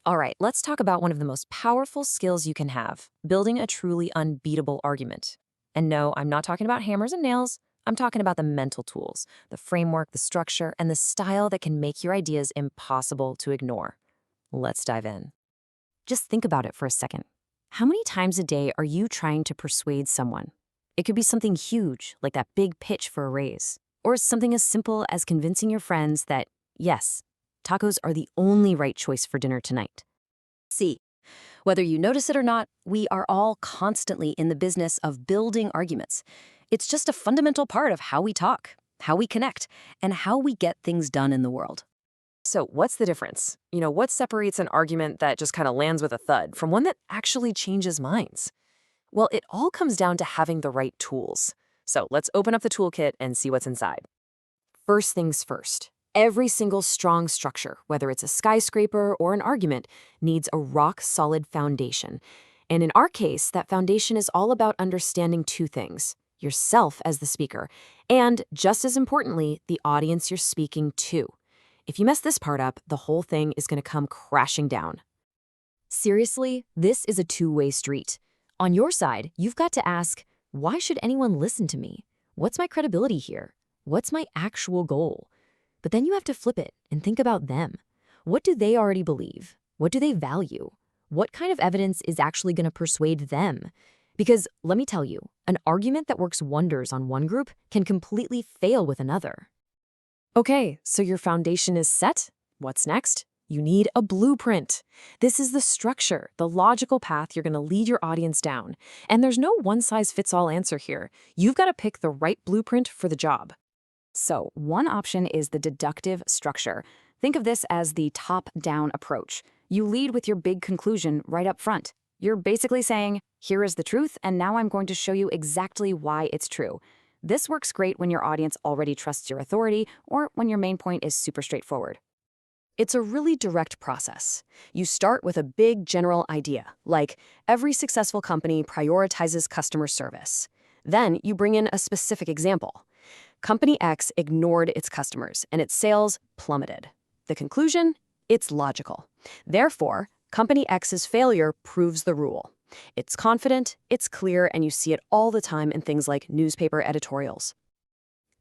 All right, let's talk about one of the most powerful skills you can have, building a truly unbeatable argument. And no, I'm not talking about hammers and nails. I'm talking about the mental tools, the framework, the structure, and the style that can make your ideas impossible to ignore. Let's dive in. Just think about it for a second. How many times a day are you trying to persuade someone? It could be something huge, like that big pitch for a raise, or something as simple as convincing your friends that, yes, tacos are the only right choice for dinner tonight. See, whether you notice it or not, we are all constantly in the business of building arguments. It's just a fundamental part of how we talk, how we connect, and how we get things done in the world. So what's the difference? What separates an argument that just kind of lands with a thud from one that actually changes minds? Well, it all comes down to having the right tools. So let's open up the toolkit and see what's inside. First things first. Every single strong structure, whether it's a skyscraper or an argument, needs a rock-solid foundation. And in our case, that foundation is all about understanding two things: yourself as the speaker, and, just as importantly, the audience you're speaking to. If you mess this part up, the whole thing is going to come crashing down. Seriously, this is a two-way street. On your side, you've got to ask, why should anyone listen to me? What's my credibility here? What's my actual goal? But then you have to flip it and think about them. What do they already believe? What do they value? What kind of evidence is actually going to persuade them? Because let me tell you, an argument that works wonders on one group can completely fail with another. Okay, so your foundation is set. What's next? You need a blueprint. This is the structure, the logical path you're going to lead your audience down. And there's no one-size-fits-all answer here. You've got to pick the right blueprint for the job. So, one option is the deductive structure. Think of this as the top-down approach. You lead with your big conclusion right up front. You're basically saying, here is the truth, and now I'm going to show you exactly why it's true. This works great when your audience already trusts your authority or when your main point is super straightforward. It's a really direct process. You start with a big general idea, like every successful company prioritizes customer service. Then you bring in a specific example. Company X ignored its customers, and its sales plummeted. The conclusion? It's logical. Therefore, Company X's failure proves the rule. It's confident, it's clear, and you see it all the time in things like newspaper editorials.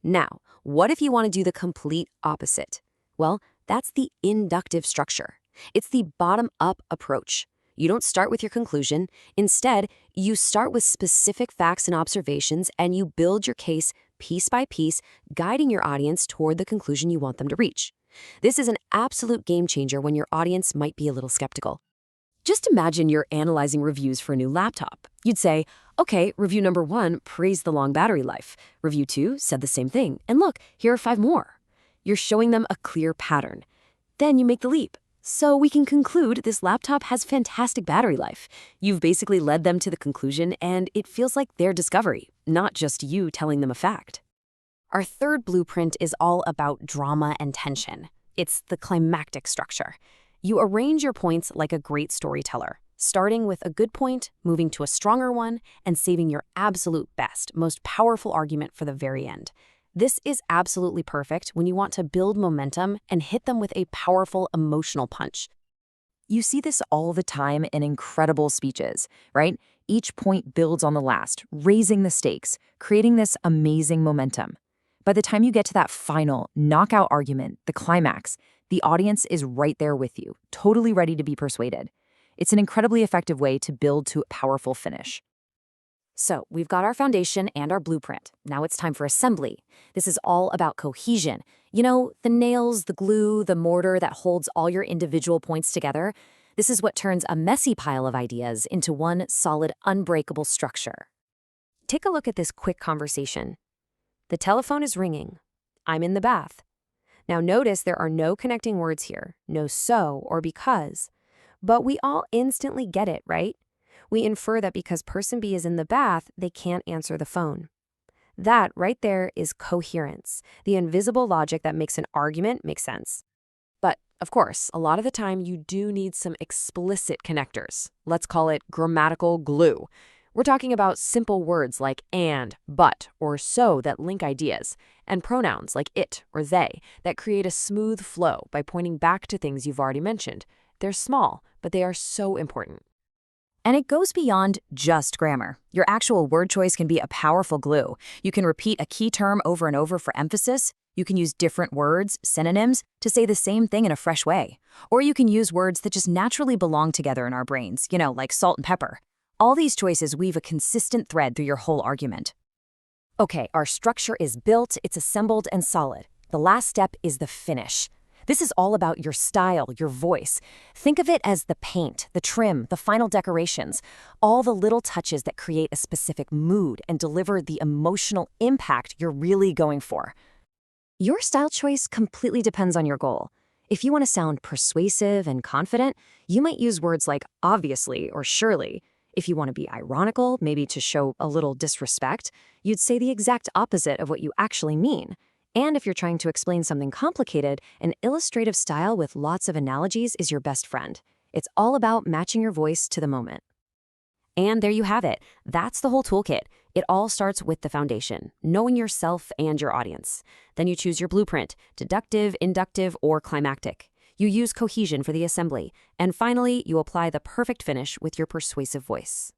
Now, what if you want to do the complete opposite? Well, that's the inductive structure. It's the bottom-up approach. You don't start with your conclusion. Instead, you start with specific facts and observations, and you build your case piece by piece, guiding your audience toward the conclusion you want them to reach. This is an absolute game changer when your audience might be a little skeptical. Just imagine you're analyzing reviews for a new laptop. You'd say, okay, review number 1 praised the long battery life. Review 2 said the same thing. And look, here are 5 more. You're showing them a clear pattern. Then you make the leap. So we can conclude this laptop has fantastic battery life. You've basically led them to the conclusion, and it feels like their discovery, not just you telling them a fact. Our third blueprint is all about drama and tension. It's the climactic structure. You arrange your points like a great storyteller, starting with a good point, moving to a stronger one, and saving your absolute best, most powerful argument for the very end. This is absolutely perfect when you want to build momentum and hit them with a powerful emotional punch. You see this all the time in incredible speeches, right? Each point builds on the last, raising the stakes, creating this amazing momentum. By the time you get to that final knockout argument, the climax, the audience is right there with you, totally ready to be persuaded. It's an incredibly effective way to build to a powerful finish. So we've got our foundation and our blueprint. Now it's time for assembly. This is all about cohesion. You know, the nails, the glue, the mortar that holds all your individual points together. This is what turns a messy pile of ideas into one solid, unbreakable structure. Take a look at this quick conversation. The telephone is ringing. I'm in the bath. Now notice there are no connecting words here, no so or because. But we all instantly get it, right? We infer that because person B is in the bath, they can't answer the phone. That right there is coherence, the invisible logic that makes an argument make sense. But, of course, a lot of the time you do need some explicit connectors. Let's call it grammatical glue. We're talking about simple words like and, but, or so that link ideas, and pronouns like it or they that create a smooth flow by pointing back to things you've already mentioned. They're small, but they are so important. And it goes beyond just grammar. Your actual word choice can be a powerful glue. You can repeat a key term over and over for emphasis. You can use different words, synonyms, to say the same thing in a fresh way. Or you can use words that just naturally belong together in our brains, like salt and pepper. All these choices weave a consistent thread through your whole argument. Okay, our structure is built, it's assembled and solid. The last step is the finish. This is all about your style, your voice. Think of it as the paint, the trim, the final decorations, all the little touches that create a specific mood and deliver the emotional impact you're really going for. Your style choice completely depends on your goal. If you want to sound persuasive and confident, you might use words like obviously or surely. If you want to be ironical, maybe to show a little disrespect, you'd say the exact opposite of what you actually mean. And if you're trying to explain something complicated, an illustrative style with lots of analogies is your best friend. It's all about matching your voice to the moment. And there you have it. That's the whole toolkit. It all starts with the foundation, knowing yourself and your audience. Then you choose your blueprint, deductive, inductive, or climactic. You use cohesion for the assembly. And finally, you apply the perfect finish with your persuasive voice.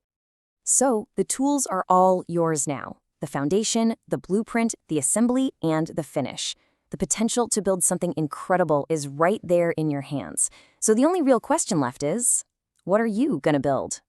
So, the tools are all yours now. The foundation, the blueprint, the assembly, and the finish. The potential to build something incredible is right there in your hands. So the only real question left is, what are you gonna build?